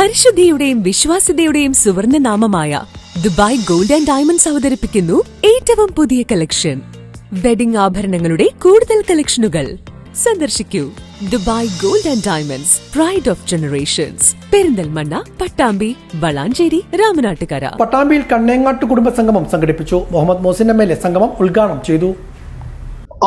പരിശുദ്ധിയുടെയും വിശ്വാസ്യതയുടെയും സുവർണ നാമമായ ദുബായ് ഗോൾഡ് ആൻഡ് ഡയമണ്ട്സ് അവതരിപ്പിക്കുന്നു ഏറ്റവും പുതിയ കളക്ഷൻ. വെഡിംഗ് ആഭരണങ്ങളുടെ കൂടുതൽ കളക്ഷനുകൾ സന്ദർശിക്കൂ. Dubai gold and diamonds, pride of generations. Perinthalmanna, Pattambi, Valanchery, Ramanattukara. പട്ടാമ്പിയിൽ കണ്ണേങ്ങാട്ട് കുടുംബസംഗമം സംഘടിപ്പിച്ചു. മുഹമ്മദ് മോസിൻ MLA സംഗമം ഉദ്ഘാടനം ചെയ്തു.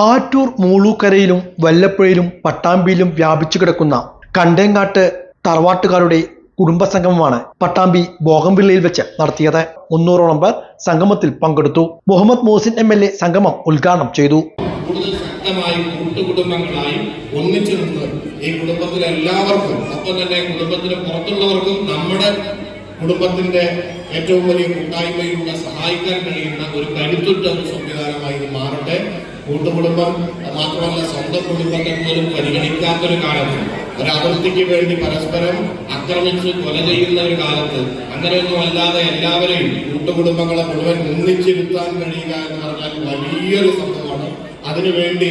ആറ്റൂർ മൂളൂക്കരയിലും വല്ലപ്പുഴയിലും പട്ടാമ്പിയിലും വ്യാപിച്ചു കിടക്കുന്ന കണ്ടേങ്ങാട്ട് തറവാട്ടുകാരുടെ കുടുംബസംഗമമാണ് പട്ടാമ്പി ബോഗംവില്ലയിൽ വെച്ച് നടത്തിയത്. 300ഓളം പേർ സംഗമത്തിൽ പങ്കെടുത്തു. മുഹമ്മദ് മോസിൻ MLA സംഗമം ഉദ്ഘാടനം ചെയ്തു. കൂടുതൽ ശക്തമായി കൂട്ടുകുടുംബങ്ങളായി ഒന്നിച്ചു നിന്ന് ഈ കുടുംബത്തിലെ എല്ലാവർക്കും, ഒപ്പം തന്നെ കുടുംബത്തിന് പുറത്തുള്ളവർക്കും നമ്മുടെ കുടുംബത്തിന്റെ ഏറ്റവും വലിയ കൂട്ടായ്മയിലൂടെ സഹായിക്കാൻ കഴിയുന്ന ഒരു കരുത്തുറ്റ സംവിധാനമായി ഇത് മാറട്ടെ. കൂട്ടുകുടുംബം മാത്രമല്ല, സ്വന്തം കുടുംബത്തെ പോലും പരിഗണിക്കാത്തൊരു കാലത്ത്, ഒരതിർത്തിക്ക് വേണ്ടി പരസ്പരം ആക്രമിച്ച് കൊല ചെയ്യുന്ന ഒരു കാലത്ത്, അങ്ങനെയൊന്നും അല്ലാതെ എല്ലാവരെയും കൂട്ടുകുടുംബങ്ങളെ മുഴുവൻ ഒന്നിച്ചിരുത്താൻ കഴിയുക എന്ന് പറഞ്ഞാൽ വലിയൊരു സംഭവമാണ്. അതിനുവേണ്ടി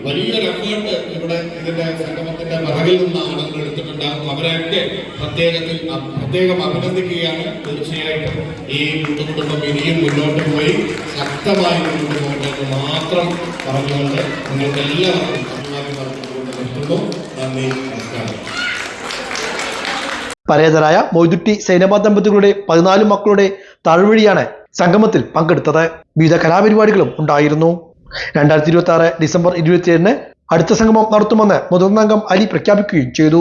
വലിയൊരു എഫേർട്ട് ഇവിടെ ഇതിന്റെ സംഗമത്തിന്റെ പിറകിൽ നിന്ന് ആളുകൾ എടുത്തിട്ടുണ്ടാകും. അവരെയൊക്കെ പ്രത്യേകം അഭിനന്ദിക്കുകയാണ്. തീർച്ചയായിട്ടും ഈ കൂട്ടുകുടുംബം ഇനിയും മുന്നോട്ട് പോയി ശക്തമായി മുന്നോട്ട് പോകട്ടെ എന്ന് മാത്രം പറഞ്ഞുകൊണ്ട് നിങ്ങൾക്ക് എല്ലാവർക്കും അഭിമാനം പറഞ്ഞുകൊണ്ട് നിർത്തുന്നു. നന്ദി, നമസ്കാരം. പരേതരായ മൊയ്തുട്ടി സൈനബ ദമ്പതികളുടെ 14 മക്കളുടെ തഴവഴിയാണ് സംഗമത്തിൽ പങ്കെടുത്തത്. വിവിധ കലാപരിപാടികളും ഉണ്ടായിരുന്നു. 2026 ഡിസംബർ 27 അടുത്ത സംഗമം നടത്തുമെന്ന് മുതിർന്ന അംഗം അലി പ്രഖ്യാപിക്കുകയും ചെയ്തു.